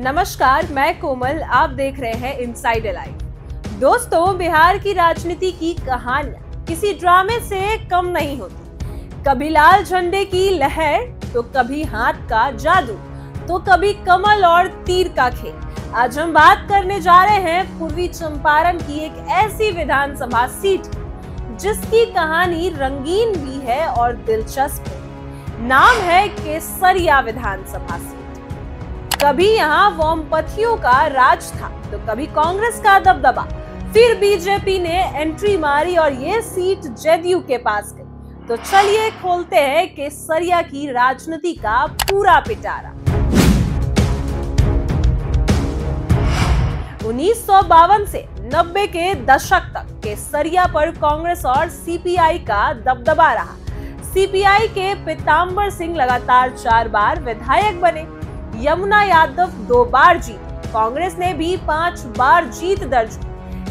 नमस्कार, मैं कोमल। आप देख रहे हैं इनसाइड लाइव। दोस्तों, बिहार की राजनीति की कहानियां किसी ड्रामे से कम नहीं होती। कभी लाल झंडे की लहर, तो कभी हाथ का जादू, तो कभी कमल और तीर का खेल। आज हम बात करने जा रहे हैं पूर्वी चंपारण की एक ऐसी विधानसभा सीट जिसकी कहानी रंगीन भी है और दिलचस्प है। नाम है केसरिया विधानसभा सीट। कभी यहाँ वामपंथियों का राज था, तो कभी कांग्रेस का दबदबा। फिर बीजेपी ने एंट्री मारी और ये सीट जदयू के पास गई। तो चलिए खोलते हैं केसरिया की राजनीति का पूरा पिटारा। 1952 से 90 के दशक तक केसरिया पर कांग्रेस और सीपीआई का दबदबा रहा। सीपीआई के पीतांबर सिंह लगातार 4 बार विधायक बने। यमुना यादव 2 बार जीती। कांग्रेस ने भी 5 बार जीत दर्ज की।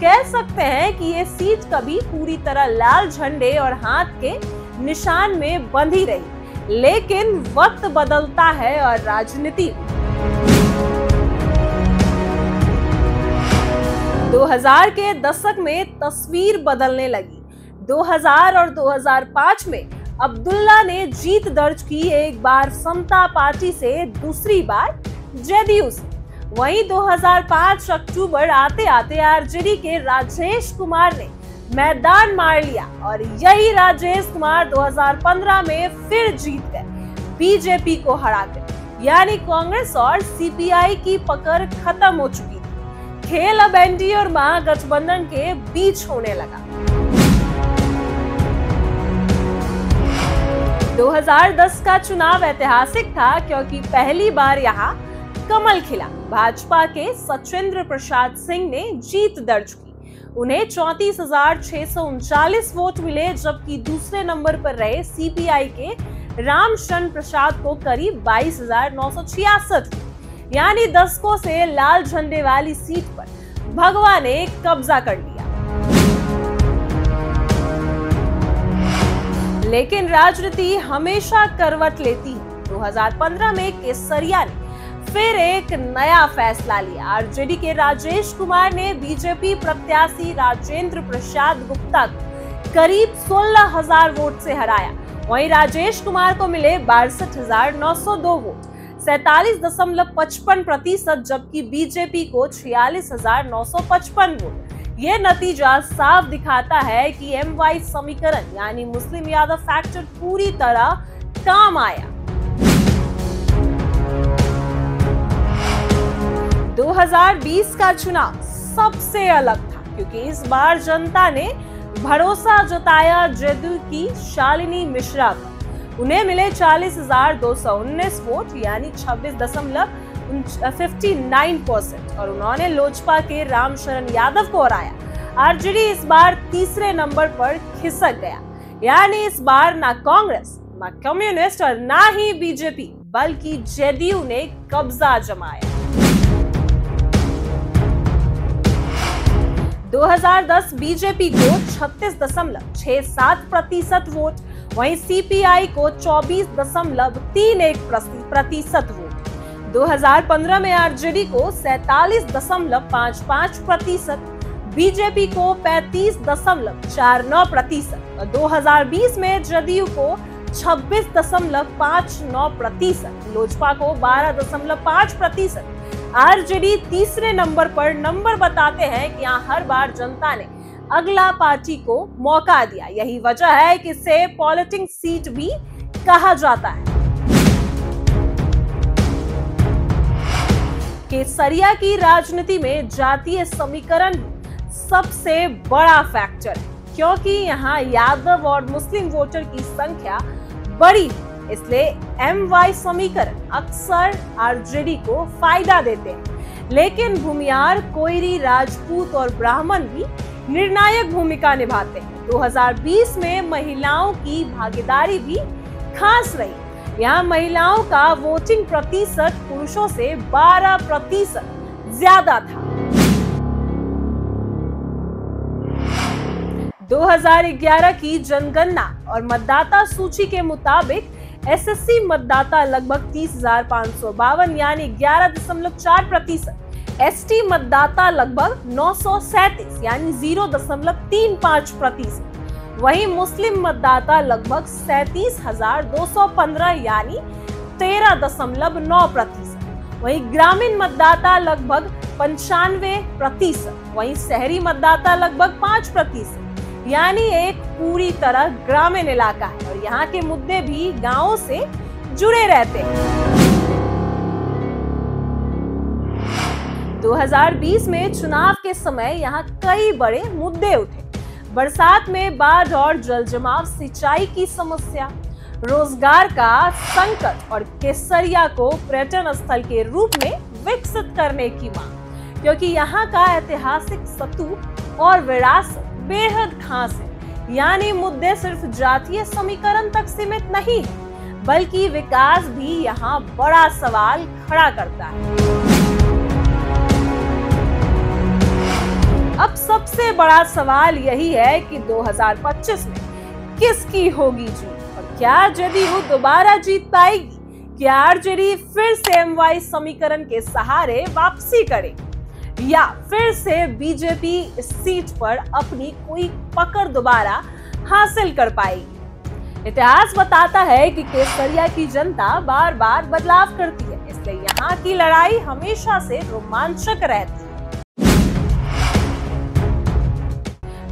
कह सकते हैं कि ये सीट कभी पूरी तरह लाल झंडे और हाथ के निशान में बंधी रही, लेकिन वक्त बदलता है और राजनीति 2000 के दशक में तस्वीर बदलने लगी। 2000 और 2005 में अब्दुल्ला ने जीत दर्ज की, एक बार समता पार्टी से, दूसरी बार जदयू से। वहीं 2005 अक्टूबर आते आते आरजेडी के राजेश कुमार ने मैदान मार लिया और यही राजेश कुमार 2015 में फिर जीत गए, बीजेपी को हराकर। यानी कांग्रेस और सीपीआई की पकड़ खत्म हो चुकी थी। खेल अब एनडीए और महागठबंधन के बीच होने लगा। 2010 का चुनाव ऐतिहासिक था क्योंकि पहली बार यहाँ कमल खिला। भाजपा के सचिंद्र प्रसाद सिंह ने जीत दर्ज की। उन्हें 34,639 वोट मिले, जबकि दूसरे नंबर पर रहे सीपीआई के रामशरण प्रसाद को करीब 22,966। यानी दशकों से लाल झंडे वाली सीट पर भगवा ने कब्जा कर लिया। लेकिन राजनीति हमेशा करवट लेती है। 2015 में केसरिया ने फिर एक नया फैसला लिया। आरजेडी के राजेश कुमार ने बीजेपी प्रत्याशी राजेंद्र प्रसाद गुप्ता को करीब 16,000 वोट से हराया। वहीं राजेश कुमार को मिले 62,902 वोट, 47.55%, जबकि बीजेपी को 46,955 वोट। ये नतीजा साफ दिखाता है कि MY समीकरण यानी मुस्लिम यादव फैक्टर पूरी तरह काम आया। 2020 का चुनाव सबसे अलग था क्योंकि इस बार जनता ने भरोसा जताया जदयू की शालिनी मिश्रा पर। उन्हें मिले 40,219 वोट यानी 26.59%, और उन्होंने लोजपा के रामशरण यादव को हराया। आरजेडी इस बार तीसरे नंबर पर खिसक गया। यानी इस बार ना कांग्रेस, ना कम्युनिस्ट और ना ही बीजेपी, बल्कि जदयू ने कब्जा जमाया। 2010 बीजेपी को 36.67% वोट, वहीं सीपीआई को 24.31% वोट। 2015 में आरजेडी को 47.55%, बीजेपी को 35.49% और 2020 में जदयू को 26.59%, लोजपा को 12.5%। आरजेडी तीसरे नंबर पर नंबर बताते हैं कि यहाँ हर बार जनता ने अगला पार्टी को मौका दिया। यही वजह है कि इसे पॉलिटिक्स सीट भी कहा जाता है। केसरिया की राजनीति में जातीय समीकरण सबसे बड़ा फैक्टर है, क्योंकि यहाँ यादव और मुस्लिम वोटर की संख्या बड़ी है। इसलिए MY समीकरण अक्सर आरजेडी को फायदा देते हैं, लेकिन भूमियार, कोयरी, राजपूत और ब्राह्मण भी निर्णायक भूमिका निभाते हैं। 2020 में महिलाओं की भागीदारी भी खास रही। यहाँ महिलाओं का वोटिंग प्रतिशत पुरुषों से 12% ज्यादा था। 2011 की जनगणना और मतदाता सूची के मुताबिक एसएससी मतदाता लगभग 30,552 यानी 11.4%, एसटी मतदाता लगभग 937 यानी 0.35%, वहीं मुस्लिम मतदाता लगभग 37,215 यानी 13.9%, वहीं ग्रामीण मतदाता लगभग 95%, वहीं शहरी मतदाता लगभग 5%, यानी एक पूरी तरह ग्रामीण इलाका है और यहाँ के मुद्दे भी गांवों से जुड़े रहते हैं। 2020 में चुनाव के समय यहाँ कई बड़े मुद्दे उठे। बरसात में बाढ़ और जल जमाव, सिंचाई की समस्या, रोजगार का संकट और केसरिया को पर्यटन स्थल के रूप में विकसित करने की मांग, क्योंकि यहाँ का ऐतिहासिक स्तूप और विरासत बेहद खास है। यानी मुद्दे सिर्फ जातीय समीकरण तक सीमित नहीं है, बल्कि विकास भी यहाँ बड़ा सवाल खड़ा करता है। अब सबसे बड़ा सवाल यही है कि 2025 में किसकी होगी जीत और क्या जदयू दोबारा जीत पाएगी? क्या आरजेडी फिर से एमवाई समीकरण के सहारे वापसी करेगी या फिर से बीजेपी इस सीट पर अपनी कोई पकड़ दोबारा हासिल कर पाएगी? इतिहास बताता है कि केसरिया की जनता बार बार बदलाव करती है, इसलिए यहाँ की लड़ाई हमेशा से रोमांचक रहती है।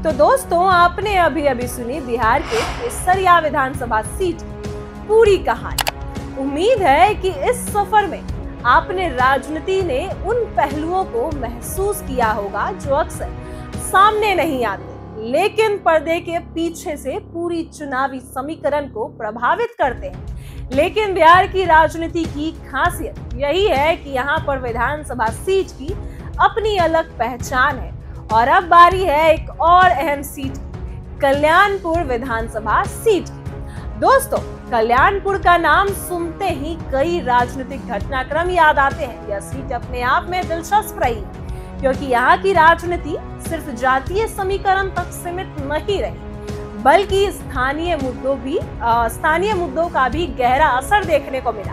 तो दोस्तों, आपने अभी अभी सुनी बिहार के केसरिया विधानसभा सीट की पूरी कहानी। उम्मीद है कि इस सफर में आपने राजनीति ने उन पहलुओं को महसूस किया होगा जो अक्सर सामने नहीं आते, लेकिन पर्दे के पीछे से पूरी चुनावी समीकरण को प्रभावित करते हैं। लेकिन बिहार की राजनीति की खासियत यही है कि यहाँ पर विधानसभा सीट की अपनी अलग पहचान है। और अब बारी है एक और अहम सीट की, कल्याणपुर विधानसभा सीट की। दोस्तों, कल्याणपुर का नाम सुनते ही कई राजनीतिक घटनाक्रम याद आते हैं। यह सीट अपने आप में दिलचस्प रही, क्योंकि यहाँ की राजनीति सिर्फ जातीय समीकरण तक सीमित नहीं रही, बल्कि स्थानीय मुद्दों का भी गहरा असर देखने को मिला।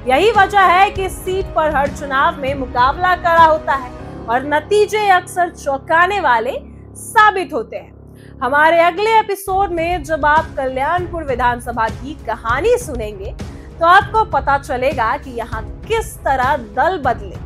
यही वजह है कि इस सीट पर हर चुनाव में मुकाबला कड़ा होता है और नतीजे अक्सर चौंकाने वाले साबित होते हैं। हमारे अगले एपिसोड में जब आप कल्याणपुर विधानसभा की कहानी सुनेंगे, तो आपको पता चलेगा कि यहाँ किस तरह दल बदले,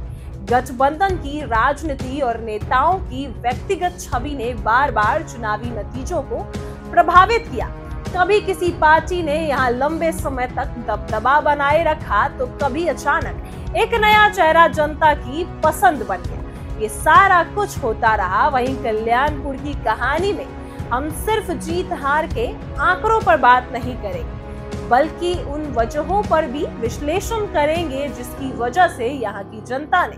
गठबंधन की राजनीति और नेताओं की व्यक्तिगत छवि ने बार बार चुनावी नतीजों को प्रभावित किया। कभी किसी पार्टी ने यहाँ लंबे समय तक दबदबा बनाए रखा, तो कभी अचानक एक नया चेहरा जनता की पसंद बन गया। ये सारा कुछ होता रहा। वहीं कल्याणपुर की कहानी में हम सिर्फ जीत हार के आंकड़ों पर बात नहीं करेंगे, बल्कि उन वजहों पर भी विश्लेषण करेंगे जिसकी वजह से यहाँ की जनता ने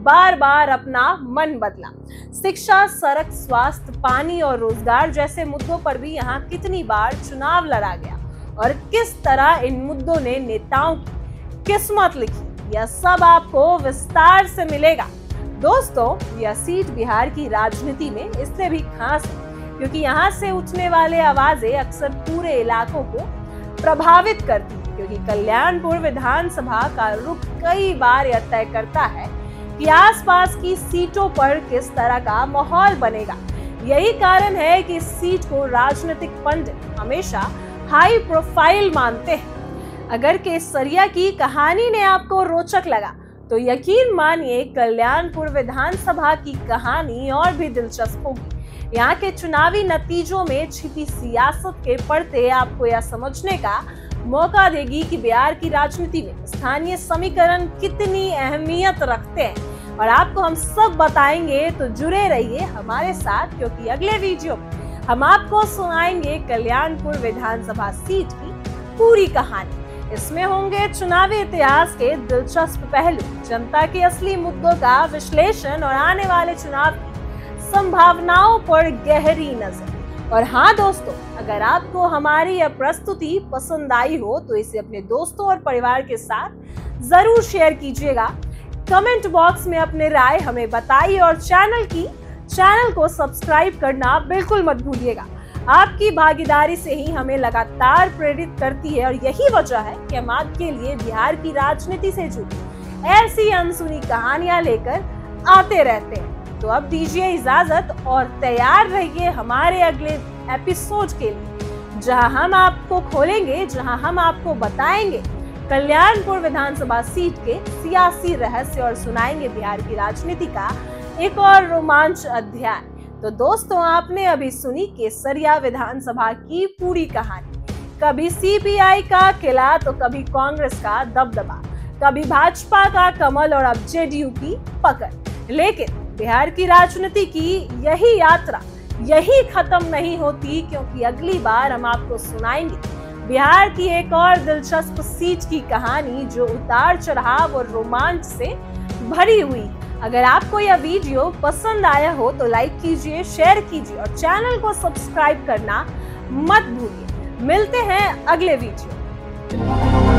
बार बार अपना मन बदला। शिक्षा, सड़क, स्वास्थ्य, पानी और रोजगार जैसे मुद्दों पर भी यहाँ कितनी बार चुनाव लड़ा गया और किस तरह इन मुद्दों ने नेताओं की किस्मत लिखी, यह सब आपको विस्तार से मिलेगा। दोस्तों, यह सीट बिहार की राजनीति में इसलिए भी खास है क्योंकि यहाँ से उठने वाले आवाजें अक्सर पूरे इलाकों को प्रभावित करती है, क्योंकि कल्याणपुर विधानसभा का रुख कई बार यह तय करता है कि आसपास की सीटों पर किस तरह का माहौल बनेगा। यही कारण है कि इस सीट को राजनीतिक पंडित हमेशा हाई प्रोफाइल मानते हैं। अगर केसरिया की कहानी ने आपको रोचक लगा, तो यकीन मानिए कल्याणपुर विधानसभा की कहानी और भी दिलचस्प होगी। यहाँ के चुनावी नतीजों में छिपी सियासत के पर्दे आपको यह समझने का मौका देगी कि बिहार की राजनीति में स्थानीय समीकरण कितनी अहमियत रखते हैं। और आपको हम सब बताएंगे, तो जुड़े रहिए हमारे साथ, क्योंकि अगले वीडियो में हम आपको सुनाएंगे कल्याणपुर विधानसभा सीट की पूरी कहानी। इसमें होंगे चुनावी इतिहास के दिलचस्प पहलू, जनता के असली मुद्दों का विश्लेषण और आने वाले चुनाव की संभावनाओं पर गहरी नजर। और हाँ दोस्तों, अगर आपको हमारी यह प्रस्तुति पसंद आई हो तो इसे अपने दोस्तों और परिवार के साथ जरूर शेयर कीजिएगा। कमेंट बॉक्स में अपने राय हमें बताइए और चैनल को सब्सक्राइब करना बिल्कुल मत भूलिएगा। आपकी भागीदारी से ही हमें लगातार प्रेरित करती है और यही वजह है कि हम आपके लिए बिहार की राजनीति से जुड़ी ऐसी अनसुनी कहानियां लेकर आते रहते हैं। तो अब दीजिए इजाजत और तैयार रहिए हमारे अगले एपिसोड के लिए, जहां हम आपको खोलेंगे, जहां हम आपको बताएंगे कल्याणपुर विधानसभा सीट के सियासी रहस्य और सुनाएंगे बिहार की राजनीति का एक और रोमांच अध्याय। तो दोस्तों, आपने अभी सुनी केसरिया विधानसभा की पूरी कहानी। कभी सीपीआई का किला तो कभी कांग्रेस का दबदबा, कभी भाजपा का कमल और अब जेडीयू की पकड़। लेकिन बिहार की राजनीति की यही यात्रा यही खत्म नहीं होती, क्योंकि अगली बार हम आपको सुनाएंगे बिहार की एक और दिलचस्प सीट की कहानी जो उतार चढ़ाव और रोमांच से भरी हुई है। अगर आपको यह वीडियो पसंद आया हो तो लाइक कीजिए, शेयर कीजिए और चैनल को सब्सक्राइब करना मत भूलिए। मिलते हैं अगले वीडियो।